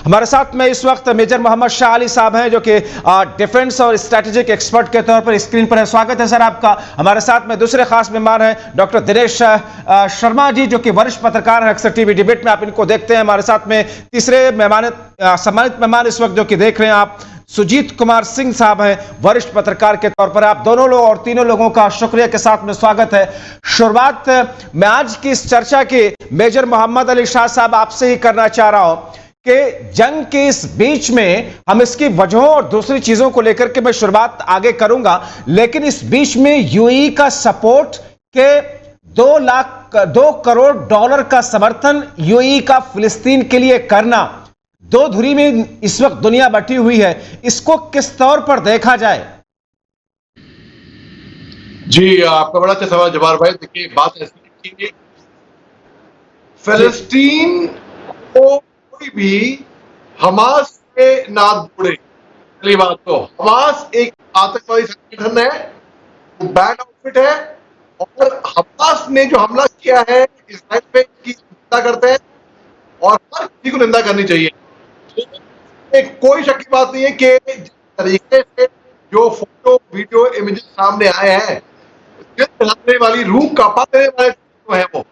हमारे साथ में इस वक्त मेजर मोहम्मद शाह अली साहब हैं, जो कि डिफेंस और स्ट्रेटेजिक एक्सपर्ट के तौर पर स्क्रीन पर है। स्वागत है सर आपका। हमारे साथ में दूसरे खास मेहमान हैं डॉक्टर दिनेश शर्मा जी, जो कि वरिष्ठ पत्रकार हैं, अक्सर टीवी डिबेट में आप इनको देखते हैं। हमारे साथ में तीसरे मेहमान, सम्मानित मेहमान इस वक्त जो कि देख रहे हैं आप, सुजीत कुमार सिंह साहब हैं, वरिष्ठ पत्रकार के तौर पर। आप दोनों लोग और तीनों लोगों का शुक्रिया के साथ में स्वागत है। शुरुआत मैं आज की इस चर्चा की मेजर मोहम्मद अली शाह साहब आपसे ही करना चाह रहा हूं कि जंग के इस बीच में हम इसकी वजहों और दूसरी चीजों को लेकर के मैं शुरुआत आगे करूंगा, लेकिन इस बीच में यूएई का सपोर्ट के 2 करोड़ डॉलर का समर्थन यूएई का फिलिस्तीन के लिए करना, दो धुरी में इस वक्त दुनिया बटी हुई है, इसको किस तौर पर देखा जाए? जी, आपका बड़ा अच्छा सवाल जवार भाई। देखिए, बात ऐसी कि फिलिस्तीन को कोई भी हमास से ना जोड़े। पहली बात तो हमास एक आतंकवादी संगठन है, वो बैन आउटफिट है, और हमास ने जो हमला किया है इस्राइल पे, की निंदा करते हैं और हर किसी को निंदा करनी चाहिए। कोई शक की बात नहीं है कि जिस तरीके से जो फोटो वीडियो इमेजेस सामने आए हैं, जलाने वाली रूह कांपा देने वाले जो है वो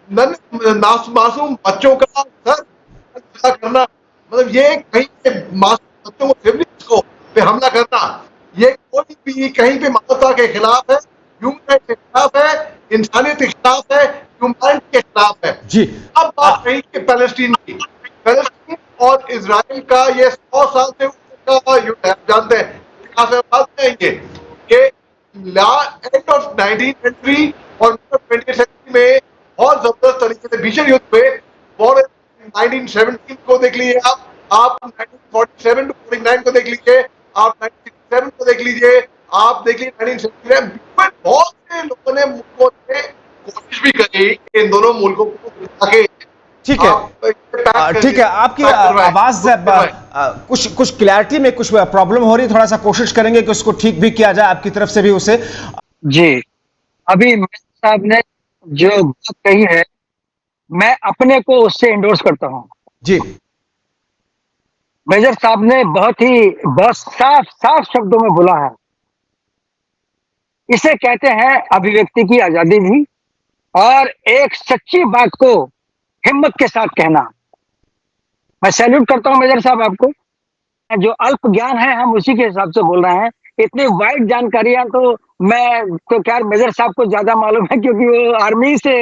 मासूम बच्चों का सर करना, मतलब ये कहीं पे मासूम बच्चों को, सिविलियंस को पे हमला करना, ये कोई भी कहीं पे मानवता के खिलाफ है, ह्यूमन राइट के खिलाफ है, इंसानियत के खिलाफ है, ह्यूमैनिटी के खिलाफ है जी। अब बात रही कि पैलेस्टीन की, पैलेस्टीन और इजराइल का ये 100 साल से ऊपर का युद्ध है। जानते हैं बात कहेंगे कि एंड ऑफ 19th सेंचुरी और 20th सेंचुरी में बहुत जबरदस्त तरीके से भीषण युद्ध हुए। और 1917 को देख लीजिए, आप 1947 to 49 को देख लीजिए, आप 1967 को देख लीजिए, आप देख लीजिए 1977 में बहुत से लोगों ने मुल्कों ने कोशिश भी करी कि इन दोनों मुल्कों को आगे। ठीक है, ठीक है। आपकी आवाज कुछ क्लैरिटी में कुछ प्रॉब्लम हो रही है, थोड़ा सा कोशिश करेंगे कि उसको ठीक भी किया जाए आपकी तरफ से भी उसे। जी, अभी साहब ने जो बात कही है, मैं अपने को उससे इंडोर्स करता हूं जी। मेजर साहब ने बहुत साफ शब्दों में बोला है। इसे कहते हैं अभिव्यक्ति की आजादी भी, और एक सच्ची बात को हिम्मत के साथ कहना। मैं सैल्यूट करता हूं मेजर साहब आपको। जो अल्प ज्ञान है हम उसी के हिसाब से बोल रहे हैं। इतनी वाइड जानकारियां तो मैं तो क्या मेजर साहब को ज्यादा मालूम है, क्योंकि वो आर्मी से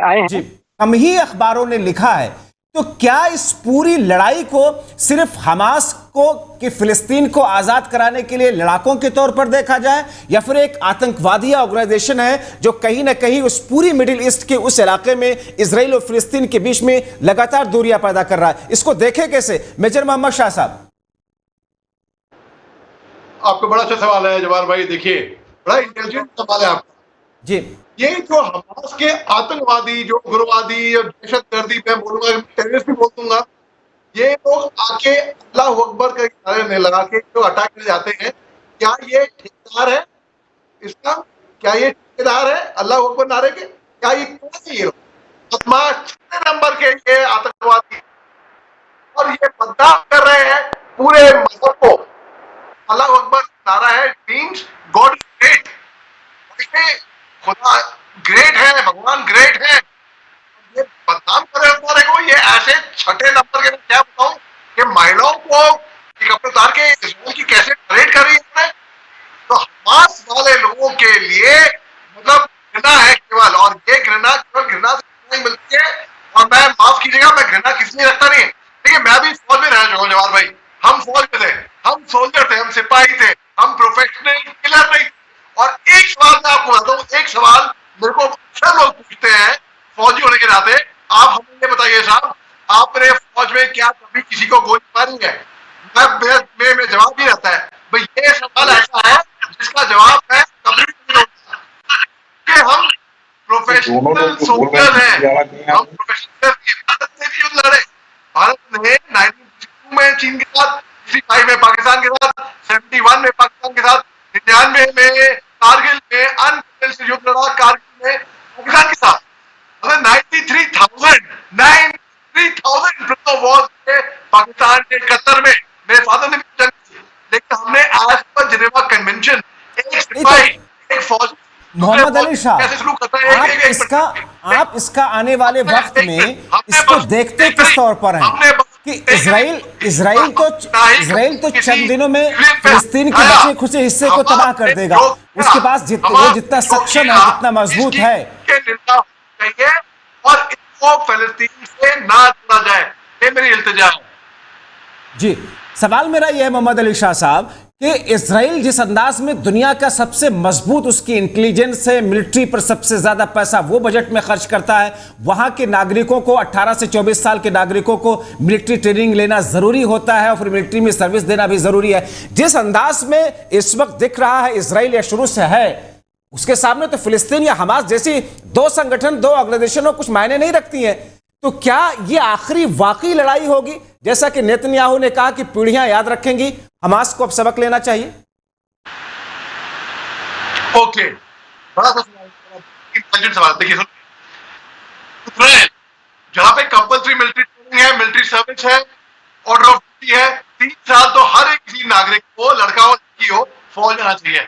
आए हैं जी। हम ही अखबारों ने लिखा है, तो क्या इस पूरी लड़ाई को सिर्फ हमास को कि फिलिस्तीन को आजाद कराने के लिए लड़ाकों के तौर पर देखा जाए, या फिर एक आतंकवादी ऑर्गेनाइजेशन है जो कहीं ना कहीं उस पूरी मिडिल ईस्ट के उस इलाके में इजराइल और फिलिस्तीन के बीच में लगातार दूरियां पैदा कर रहा है? इसको देखें कैसे मेजर मोहम्मद शाह साहब? आपका बड़ा अच्छा सवाल है जवाहर भाई। देखिए, बड़ा इंटेलिजेंट सवाल है आपका जी। ये जो हमास के आतंकवादी, जो उग्रवादी और दहशतगर्दी, मैं बोलूंगा टेररिस्ट भी बोल दूंगा, ये लोग आके अल्लाह अकबर के नारे लगा के जो अटैक करने जाते हैं, क्या ये ठेकेदार है इस्लाम? क्या ये ठेकेदार है अल्लाह अकबर नारे के? क्या ये कौन है? ये बदमाश नंबर के ये आतंकवादी, और ये बदनाम कर रहे हैं पूरे मजहब को। अल्लाह अकबर नारा है, मीन्स गॉड इज ग्रेट। खुदा ग्रेट है, भगवान ग्रेट है। ये बदनाम कर रहे को, ये ऐसे छठे नंबर के, क्या बताऊं कि महिलाओं को कपड़े उतार के इसराइल की कैसे परेड कर रही है। तो हमास वाले लोगों के लिए मतलब घृणा है केवल, और ये घृणा केवल घृणा से नहीं मिलती है। और मैं माफ कीजिएगा, मैं घृणा किसी नहीं रखता नहीं। देखिए, मैं भी फौज में रह चुका हूं जवाहर भाई। हम फौज में थे, हम सोल्जर थे, हम सिपाही थे, हम प्रोफेशनल किलर नहीं। और एक सवाल मैं आपको बताता हूँ, एक सवाल मेरे को अक्सर लोग पूछते हैं फौजी होने के नाते, आप हमें ये बताइए साहब, आपने फौज में क्या कभी किसी को गोली मारी है? मेरा जवाब भी रहता है भाई, ये सवाल ऐसा है जिसका जवाब मैं कभी नहीं दूंगा कि हम प्रोफेशनल सोल्जर हैं, हम प्रोफेशनल। भारत ने भी युद्ध लड़े, भारत ने 1962 में चीन के साथ, 65 में पाकिस्तान के साथ, 71 में पाकिस्तान के साथ, 99 में कारगिल में अनकंडीशनल युद्ध लड़ा, कारगिल में पाकिस्तान के साथ। 93,000 वॉर्स में पाकिस्तान ने, कतर में, मेरे फादर ने भी जंग की, लेकिन हमने आज पर जिनेवा कन्वेंशन एक सिपाही, एक फौज मोहम्मद अली शाह, कैसे शुरू करता है, आप इसका आने वाले वक्त में इसको देखते किस तौर पर हैं कि इजराइल तो चंद दिनों में फिलिस्तीन के बचे खुचे हिस्से को तबाह कर देगा, उसके पास वो जितना सक्षम है, जितना मजबूत है, और इसको फिलिस्तीन से ना जोड़ा जाए, ये मेरी इल्तिजा है। जी, सवाल मेरा यह है मोहम्मद अली शाह साहब कि इजराइल जिस अंदाज में दुनिया का सबसे मजबूत उसकी इंटेलिजेंस है, मिलिट्री पर सबसे ज्यादा पैसा वो बजट में खर्च करता है, वहां के नागरिकों को 18 से 24 साल के नागरिकों को मिलिट्री ट्रेनिंग लेना जरूरी होता है और फिर मिलिट्री में सर्विस देना भी जरूरी है, जिस अंदाज में इस वक्त दिख रहा है इजराइल या शुरू से है, उसके सामने तो फिलिस्तीन या हमास जैसी दो संगठन, दो ऑर्गेनाइजेशनों कुछ मायने नहीं रखती हैं। तो क्या ये आखिरी वाकई लड़ाई होगी, जैसा कि नेतन्याहू ने कहा कि पीढ़ियां याद रखेंगी, हमास को अब सबक लेना चाहिए? ओके, बड़ा सा सवाल, देखिए इजराइल जहां पे कंपल्सरी मिलिट्री ट्रेनिंग है, मिलिट्री सर्विस है, ऑर्डर ऑफ ड्यूटी है, 3 साल तो हर एक किसी नागरिक को, लड़का हो लड़की हो, फौज जाना चाहिए।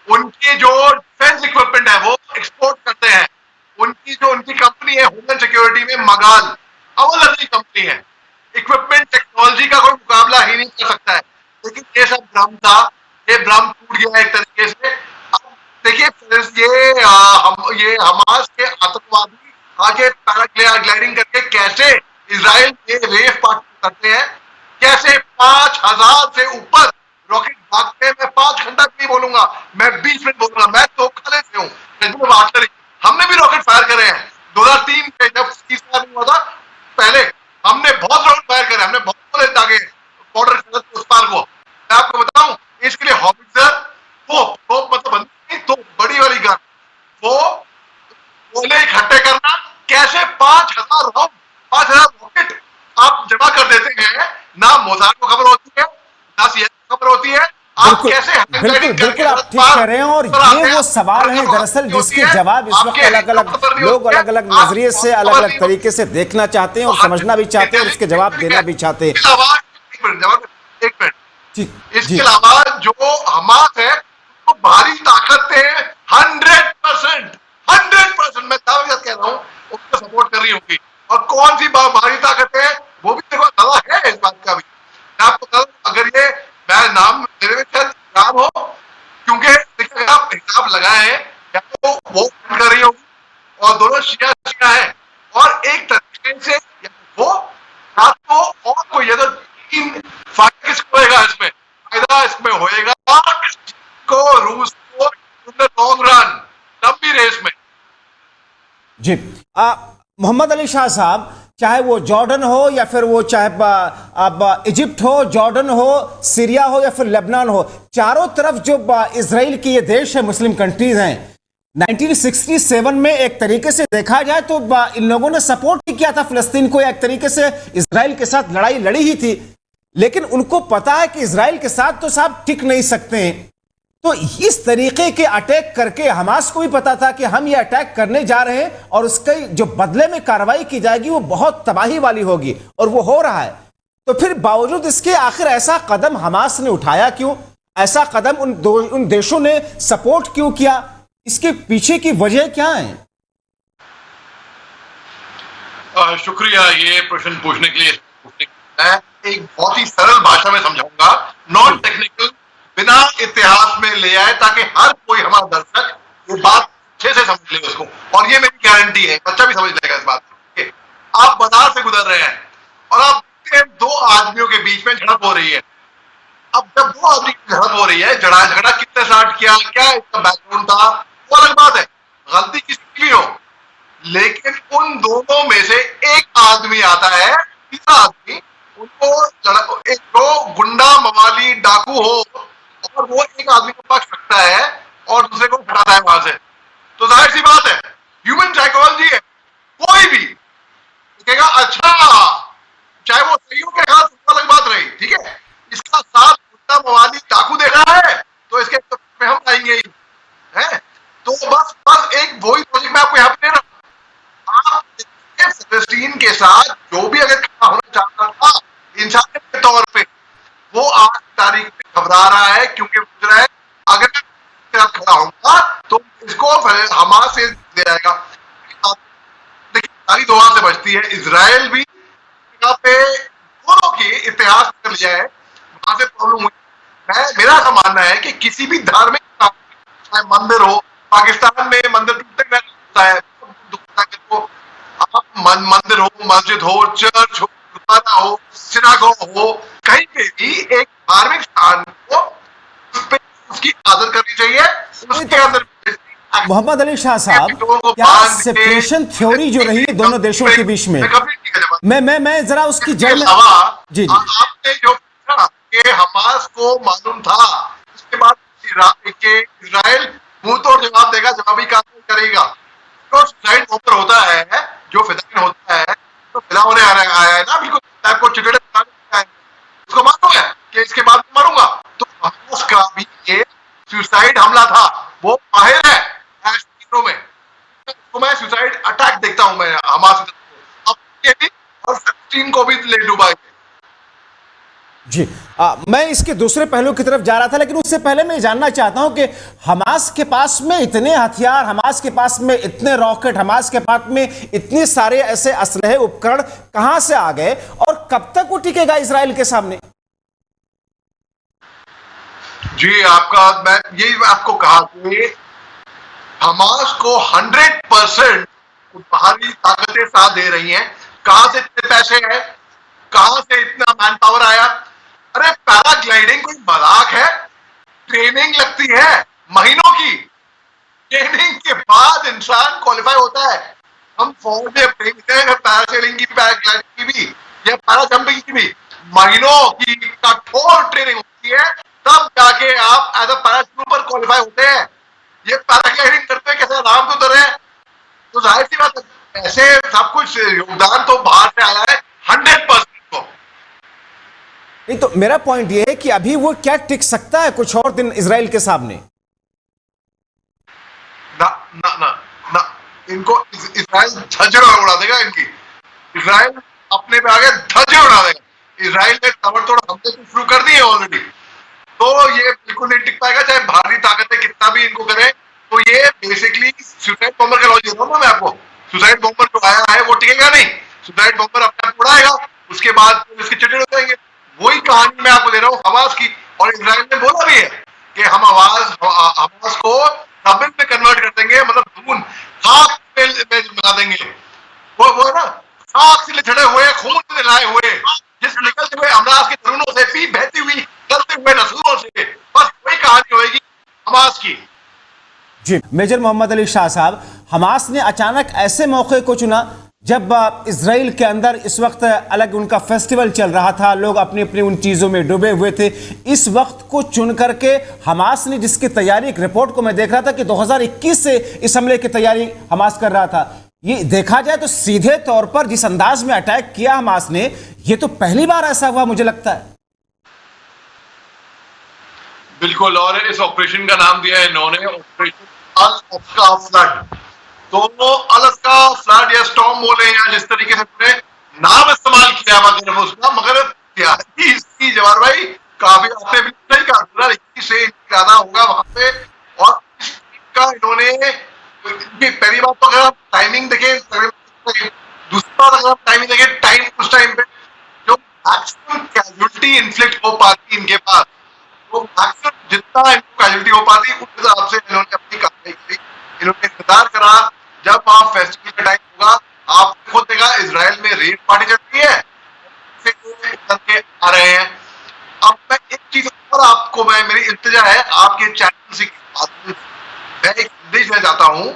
उनकी जो डिफेंस इक्विपमेंट है वो एक्सपोर्ट करते हैं, उनकी कंपनी है होमलैंड सिक्योरिटी में मगाल, अव्वल कंपनी है, इक्विपमेंट टेक्नोलॉजी का कोई मुकाबला ही नहीं कर सकता है। लेकिन ये सब भ्रम था, ये भ्रम टूट गया एक तरीके से। अब देखिए ये हमास के आतंकवादी आगे पैराग्लाइडिंग करके कैसे इजराइल के रेफ पार्टी करते हैं, कैसे 5000 से ऊपर रॉकेट भागते हैं। मैं 5 घंटा नहीं बोलूंगा, मैं 20 मिनट बोलूंगा, मैं तो खड़े से हूँ, हमने भी रॉकेट फायर करे हैं 2003 में, जब तीसरा नहीं हुआ था, पहले हमने बहुत रॉकेट फायर करे, हमने बहुत बोले दागे बॉर्डर उस पार को। मैं आपको बताऊं, इसके लिए हॉविट्जर वो मतलब तो बड़ी वाली गन, वो गोले इकट्ठे करना, कैसे 5000 रॉकेट आप जमा कर देते हैं, ना मोसाद को खबर होती है, ना सीआईए को खबर होती है। बिल्कुल आप ठीक कह रहे हैं, और ये वो सवाल है दरअसल जिसके जवाब इस वक्त अलग अलग लोग अलग अलग नजरिए से, अलग अलग तरीके से देखना चाहते हैं और समझना भी चाहते हैं और उसके जवाब देना भी चाहते हैं। एक मिनट, इसके अलावा जो हमास है तो भारी ताकत है, 100% मैं दावे के साथ कह रहा हूँ, उसको सपोर्ट कर रही होगी। और कौन सी भारी ताकत है वो भी देखो दावा है इस बात का भी। मैं आपको बता दूं, अगर ये मैं नाम मेरे नाम हो, क्योंकि देखिए आप हिसाब लगाए या तो वो कर रही होगी और दोनों शिया है, और एक तरीके से वो तो और कोई ये तो 3 फायदा किसको होएगा, इसमें फायदा इसमें होएगा को रूस को इन द लॉन्ग रन, लंबी रेस में। जी, मोहम्मद अली शाह साहब, चाहे वो जॉर्डन हो या फिर वो चाहे अब इजिप्ट हो, जॉर्डन हो, सीरिया हो या फिर लेबनान हो, चारों तरफ जो इजराइल की ये देश है, मुस्लिम कंट्रीज हैं, 1967 में एक तरीके से देखा जाए तो इन लोगों ने सपोर्ट ही किया था फिलिस्तीन को, एक तरीके से इजराइल के साथ लड़ाई लड़ी ही थी, लेकिन उनको पता है कि इजराइल के साथ तो साहब टिक नहीं सकते हैं। तो इस तरीके के अटैक करके हमास को भी पता था कि हम ये अटैक करने जा रहे हैं और उसके जो बदले में कार्रवाई की जाएगी वो बहुत तबाही वाली होगी, और वो हो रहा है। तो फिर बावजूद इसके आखिर ऐसा कदम हमास ने उठाया क्यों, ऐसा कदम उन देशों ने सपोर्ट क्यों किया, इसके पीछे की वजह क्या है? शुक्रिया ये प्रश्न पूछने के लिए। मैं एक बहुत ही सरल भाषा में समझाऊंगा, नॉन टेक्निकल, बिना इतिहास में ले आए, ताकि हर कोई हमारा दर्शक ये बात अच्छे से समझ ले उसको, और ये मेरी गारंटी है बच्चा भी समझ लेगा इस बात को। आप बाजार से गुजर रहे हैं और आप 2 आदमियों के बीच में झड़प हो रही है। अब जब 2 आदमी की झड़प हो रही है, झगड़ा किसने स्टार्ट किया, क्या इसका बैकग्राउंड था, वो अलग बात है, गलती किसी की भी हो, लेकिन उन दोनों में से एक आदमी आता है, तीसरा आदमी, उनको एक तो गुंडा मवाली डाकू हो और वो एक आदमी को पकड़ सकता है और दूसरे को हटाता है वहां से, तो जाहिर सी बात है, ह्यूमन साइकोलॉजी है, कोई भी कहेगा अच्छा, चाहे वो सही हो के हाथ अलग बात रही, ठीक है, इसका साथ गुंडा मवाली डाकू दे रहा है तो इसके में हम आएंगे ही है। तो बस एक वही प्रोजेक्ट मैं आपको यहाँ पे दे रहा हूं, आप फिलिस्तीन के साथ जो भी अगर खड़ा होना चाहता था, इंसान घबरा रहा है क्योंकि सोच रहा है अगर मैं खड़ा होगा तो इसको हमास से दे जाएगा। देखिए सारी दुआ से बचती है। इजराइल भी यहाँ पे दोनों की इतिहास कर लिया है, वहां से प्रॉब्लम हुई। मेरा ऐसा मानना है कि किसी भी धार्मिक चाहे मंदिर हो, पाकिस्तान में मंदिर टूटने का है तो आप मंदिर हो, मस्जिद हो, चर्च हो, गुरुद्वारा हो, सिनागोग हो, कहीं पे भी एक धार्मिक स्थान को उस पे उसकी आदर करनी चाहिए। उसके अंदर मोहम्मद अली शाह साहब, क्या सेपरेशन थ्योरी जो रही है दोनों देशों के बीच में, मैं जरा उसकी जड़ में जी आपने जो पूछा कि हमास को मालूम था, उसके बाद इजराइल मुंह तोड़ जवाब देगा, जवाबी कार्रवाई करेगा। तो सुसाइड बॉम्बर होता है, जो फिदाइन होता है, तो फिदा होने आया है ना, बिल्कुल आपको चिटड़े उसको मालूम है कि इसके बाद मरूंगा। तो हमास का भी ये सुसाइड हमला था, वो माहिर है में। तो मैं सुसाइड अटैक देखता हूं मैं हमास भी और फलस्तीन को भी ले डुबाए जी। मैं इसके दूसरे पहलू की तरफ जा रहा था, लेकिन उससे पहले मैं जानना चाहता हूं कि हमास के पास में इतने हथियार, हमास के पास में इतने रॉकेट, हमास के पास में इतने सारे ऐसे असलहे उपकरण कहां से आ गए और कब तक वो टिकेगा इजराइल के सामने? जी आपका, मैं यही आपको कहा कि हमास को 100% बाहरी ताकतें साथ दे रही हैं। कहां से इतने पैसे हैं, कहां से इतना मैन पावर आया? अरे पैराग्लाइडिंग कोई मजाक है? ट्रेनिंग लगती है महीनों की, ट्रेनिंग के बाद इंसान क्वालिफाई होता है। हम फौज में पैरासेलिंग की, पैराग्लाइडिंग की भी या पैरा जंपिंग की भी महीनों की कठोर ट्रेनिंग होती है, तब जाके आप एज अ पैराट्रूपर क्वालिफाई होते हैं। ये पैराग्लाइडिंग करते हैं कैसे आराम तो उतरे, तो जाहिर सी बात है ऐसे सब कुछ योगदान तो बाहर से आया है 100% को। नहीं तो मेरा पॉइंट ये है कि अभी वो क्या टिक सकता है कुछ और दिन इजराइल के सामने? ना ना ना ना, इनको इजराइल धज्जियां उड़ा देगा। इनकी इजराइल अपने पे आगे धज्जियां उड़ा देगा। इजराइल ने ताबड़तोड़ हमले शुरू कर दिए ऑलरेडी, तो ये बिल्कुल नहीं टिक पाएगा चाहे बाहरी ताकतें कितना भी इनको करें। तो ये बेसिकली सुसाइड बॉम्बर का लॉजिक है ना, मैं आपको सुसाइड बॉम्बर जो आया है वो टिकेगा नहीं। सुसाइड बॉम्बर अपने आप उड़ाएगा, उसके बाद इसके चिट्टे हो जाएंगे। वही कहानी मैं आपको दे रहा हूँ हमास की। और इजराइल ने बोला भी है कि हम हमास को रबिन में कन्वर्ट कर देंगे, मतलब खून खाक में मिला देंगे। वो ना खाक से लिथड़े हुए, खून से नहलाए हुए, जिस निकलते हुए हमास के तरुणों से, पी बहती हुई चलते हुए नसूरों से, बस वही कहानी होगी हमास की। जी मेजर मोहम्मद अली शाह साहब, हमास ने अचानक ऐसे मौके को चुना जब इजराइल के अंदर इस वक्त अलग उनका फेस्टिवल चल रहा था, लोग अपनी अपनी उन चीज़ों में डूबे हुए थे। इस वक्त को चुन करके हमास ने जिसकी तैयारी, एक रिपोर्ट को मैं देख रहा था कि 2021 से इस हमले की तैयारी हमास कर रहा था। ये देखा जाए तो सीधे तौर पर जिस अंदाज में अटैक किया हमास ने, ये तो पहली बार ऐसा हुआ मुझे लगता है। बिल्कुल, और इस ऑपरेशन का नाम दिया है इन्होंने ऑपरेशन अल-अक्सा फ्लड। तो अल-अक्सा फ्लड या स्टॉर्म बोले या जिस तरीके से पूरे नाम इस्तेमाल किया उसका, मगर तैयारी इसकी जवाहर भाई काफी, आपने बिल्कुल सही कहा, 2021 से ज्यादा होगा वहां पे। और इसका इन्होंने पहली बात तो अगर आप टाइमिंग देखें, दूसरी बात अगर आप टाइमिंग देखें, टाइम उस टाइम पे जो मैक्सिमम कैजुअलिटी इन्फ्लिक्ट हो पाती इनके पास, तो मैक्सिमम जितना इनको कैजुअलिटी हो पाती उस हिसाब से इन्होंने अपनी कार्रवाई की। इन्होंने इंतजार करा जब वहां फेस्टिवल का टाइम होगा। आप खुद देखा इजराइल में रेड पार्टी चल रही है, करके आ रहे हैं। अब मैं एक चीज और आपको, मेरी इल्तिजा है आपके चैनल से, मैं एक संदेश देना चाहता हूँ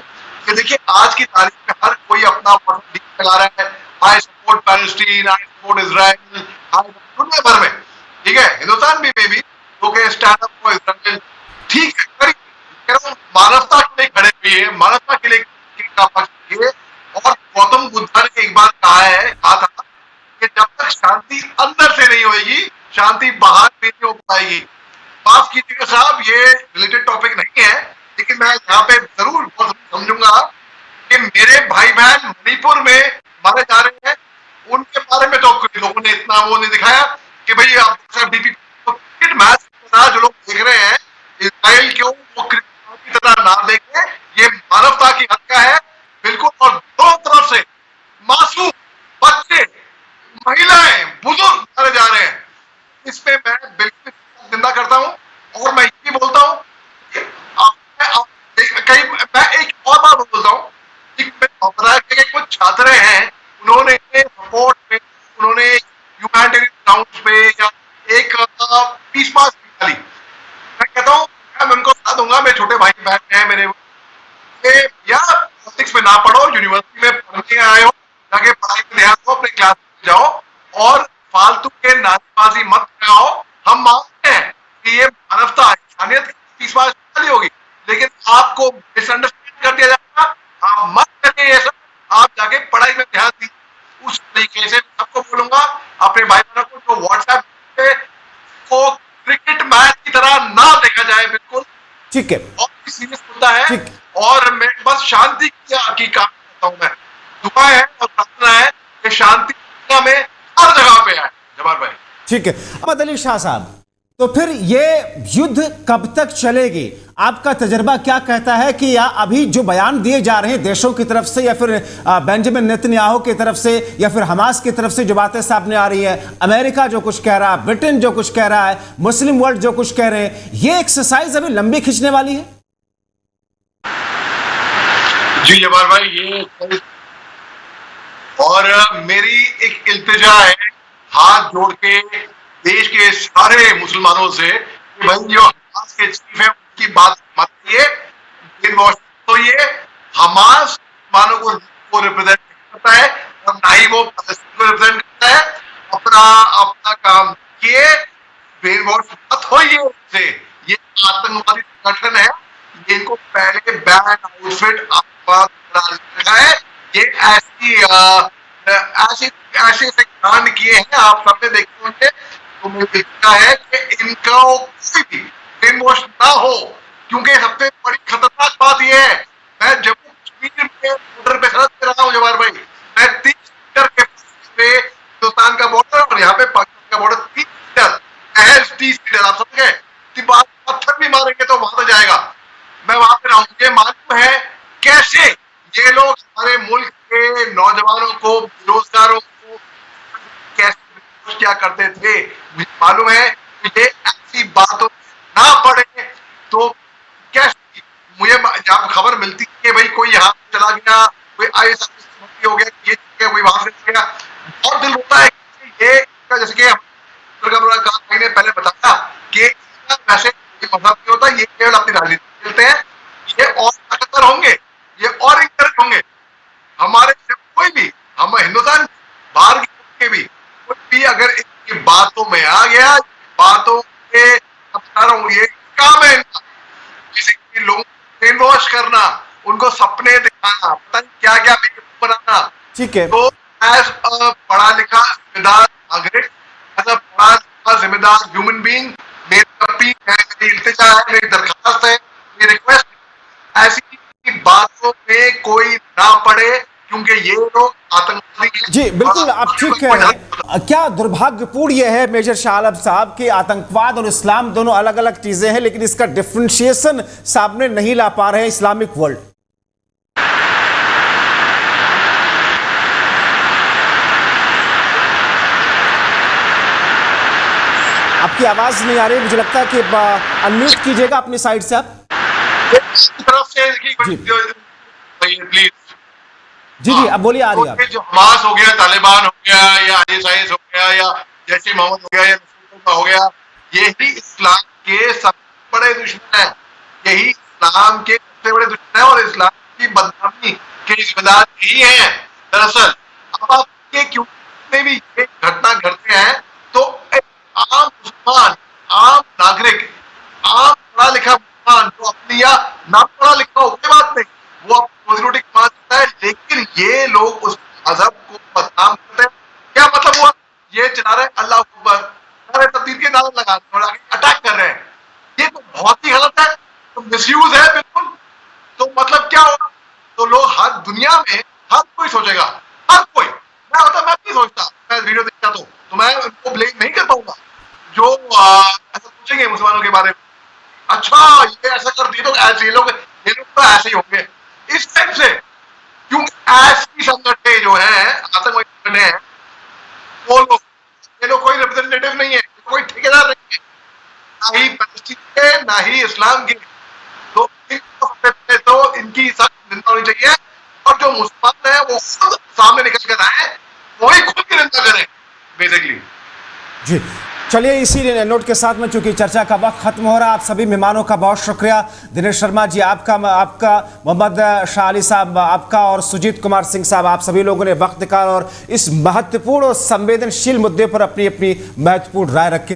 कि देखिए आज की तारीख में हर कोई अपना लगा रहा है, I support Palestine, I support Israel, दुनिया भर में, ठीक है, हिंदुस्तान में भी लोग स्टैंड अप फॉर इजराइल, ठीक है, मानवता के लिए खड़े हुए, मानवता के लिए और गौतम बुद्ध ने एक बार कहा था कि जब तक शांति अंदर से नहीं होगी, शांति बाहर नहीं हो पाएगी। माफ कीजिएगा साहब, ये रिलेटेड टॉपिक नहीं है, लेकिन मैं यहाँ पे जरूर समझूंगा कि मेरे भाई बहन मणिपुर में मारे जा रहे हैं, उनके बारे में तो लोगों ने इतना वो नहीं दिखाया कि भाई आप डीपी मैच जो लोग रहे हैं, उन्होंने सपोर्ट पे, उन्होंने ह्यूमैनिटेरियन ग्राउंड्स पे या एक पीस मार्च निकाली। मैं कहता हूँ मैं उनको बता दूंगा, मेरे छोटे भाई बहन हैं मेरे, या पॉलिटिक्स में ना पढ़ो, यूनिवर्सिटी में पढ़ने आए हो, जाके पढ़ाई में ध्यान दो, अपने क्लास में जाओ और फालतू के नारेबाजी मत लगाओ। हम मानते हैं कि ये मानवता इंसानियत की 30 बार होगी, लेकिन आपको मिसअंडरस्टैंड कर दिया जाएगा। आप मत करिए ये सब, आप जाके पढ़ाई में ध्यान दीजिए। उस तरीके से सबको बोलूंगा, अपने भाई बहनों को जो व्हाट्सएप पे को क्रिकेट मैच की तरह ना देखा जाए, बिल्कुल ठीक है, और सीरियस मुद्दा है। और मैं बस शांति की काम करता हूं, मैं दुआ है और प्रार्थना है कि शांति दुनिया में हर जगह पे आए। जवाहर भाई ठीक है। अहमद अली शाह साहब, तो फिर ये युद्ध कब तक चलेगी? आपका तजर्बा क्या कहता है कि या अभी जो बयान दिए जा रहे हैं देशों की तरफ से, या फिर बेंजामिन नेतन्याहू की तरफ से, या फिर हमास की तरफ से जो बातें सामने आ रही है, अमेरिका जो कुछ कह रहा है, ब्रिटेन जो कुछ कह रहा है, मुस्लिम वर्ल्ड जो कुछ कह रहे हैं, ये एक्सरसाइज अभी लंबी खींचने वाली है? जी जवाहर भाई, ये और मेरी एक इल्तिजा है हाथ जोड़ के देश के सारे मुसलमानों से कि भाई जो हमास के चीफ है उनकी बात मत किए, तो ये हमास मुसलमानों को रिप्रेजेंट करता है और ना ही वो फलस्तीन को रिप्रेजेंट करता है। अपना काम किए, ब्रेन वॉश मत होइए उससे। ये आतंकवादी संगठन है, ये इनको पहले बैन आउटफिट रखा है। ये ऐसे कांड किए हैं, आप सबने देखे होंगे। तो मुझे दिखता है कि इनका कोई भी ब्रेन वॉश ना हो, क्योंकि सबसे बड़ी खतरनाक बात यह है, मैं जम्मू कश्मीर के बॉर्डर पे खड़ा दे रहा हूँ जवाहर भाई, मैं 30 मीटर के पे हिंदुस्तान का बॉर्डर और यहाँ पे पाकिस्तान का बॉर्डर 30 मीटर, महज 30 मीटर, आप समझ गए? पत्थर भी मारेंगे तो वहां तक जाएगा। मैं वहां पे रहूं, मुझे मालूम है कैसे ये लोग हमारे मुल्क के नौजवानों को, बेरोजगारों को कैसे क्या करते थे। मुझे मालूम है कि ये ऐसी बातों ना पड़े तो कैसे, मुझे जब खबर मिलती है कि भाई कोई यहाँ चला गया, कोई IAS हो गया, ये कोई वहां से गया, बहुत दिल होता है कि ये जैसे कि भाई ने पहले बताया कि वैसे मजहब नहीं होता, ये केवल अपनी राजनीति खेलते हैं, ये और ताकतवर होंगे, ये और इंकरेज होंगे। हमारे कोई भी, हम हिंदुस्तान बाहर के भी कोई भी अगर इनकी बातों में आ गया, बातों के ये काम है इनका, किसी लोगों को ब्रेन वॉश करना, उनको सपने दिखाना, पता नहीं क्या क्या बनाना। ठीक है, तो एज पढ़ा लिखा जिम्मेदार नागरिक, एज अ पढ़ा लिखा जिम्मेदार ह्यूमन बीइंग, मेरी अपील है, मेरी इल्तिजा है, मेरी दरखास्त है, मेरी रिक्वेस्ट, ऐसी बातों में कोई ना पड़े, क्योंकि ये लोग आतंकवादी हैं। जी बिल्कुल, आप ठीक कह रहे हैं। क्या दुर्भाग्यपूर्ण यह है मेजर शाह आलम साहब कि आतंकवाद और इस्लाम दोनों अलग अलग चीजें हैं, लेकिन इसका डिफरेंशिएशन सामने नहीं ला पा रहे हैं इस्लामिक वर्ल्ड। आपकी आवाज नहीं आ रही, मुझे लगता है कि अनम्यूट कीजिएगा अपनी साइड से आप। तरफ से प्लीज। जी जी, अब बोलिए, आ रही है। जो हमास हो गया, तालिबान हो गया, या ISIS हो गया, या जैश ए मोहम्मद हो गया, या हो गया, यही इस्लाम के सबसे बड़े दुश्मन है, यही इस्लाम के सबसे बड़े दुश्मन है, और इस्लाम की बदनामी के जिम्मेदार यही है। दरअसल अब आपके क्यों भी ये घटना घटते हैं तो एक आम मुसलमान, आम नागरिक, आम पढ़ा लिखा मुसलमान जो अपनी या ना पढ़ा लिखा हो, कोई बात नहीं, वो अपनी रोजी रोटी कमा सकता है, लेकिन ये लोग उस मजहब को बदनाम करते हैं। क्या मतलब हुआ? ये चला रहे अल्लाह अकबर, सारे तकदीर के नारे लगा रहे हैं और आगे अटैक कर रहे हैं, ये तो बहुत ही गलत है, तो मिसयूज है बिल्कुल। तो मतलब क्या होगा? तो लोग हर दुनिया में हर कोई सोचेगा, हर कोई, मैं नहीं सोचता, मैं वीडियो देखता तो मैं उनको ब्लेम नहीं कर पाऊंगा जो ऐसा सोचेंगे मुसलमानों के बारे में। अच्छा ये ऐसा कर दिए तो ऐसे ये लोग तो ऐसे ही होंगे, इस टाइप से। क्योंकि ऐसी संगठन जो है आतंकवादी संगठन है, वो लोग, ये लोग कोई रिप्रेजेंटेटिव नहीं है, कोई ठेकेदार नहीं है, ना ही पैलेस्टीन के ना ही इस्लाम के। तो इनको सबसे पहले तो इनकी सख्त निंदा होनी चाहिए, और जो मुसलमान है वो खुद सामने निकल कर आए, वही खुद की निंदा करें बेसिकली। जी चलिए, इसी नोट के साथ में चूंकि चर्चा का वक्त खत्म हो रहा है, आप सभी मेहमानों का बहुत शुक्रिया। दिनेश शर्मा जी आपका, मोहम्मद शाह अली साहब आपका, और सुजीत कुमार सिंह साहब, आप सभी लोगों ने वक्त निकाला और इस महत्वपूर्ण और संवेदनशील मुद्दे पर अपनी अपनी महत्वपूर्ण राय रखी।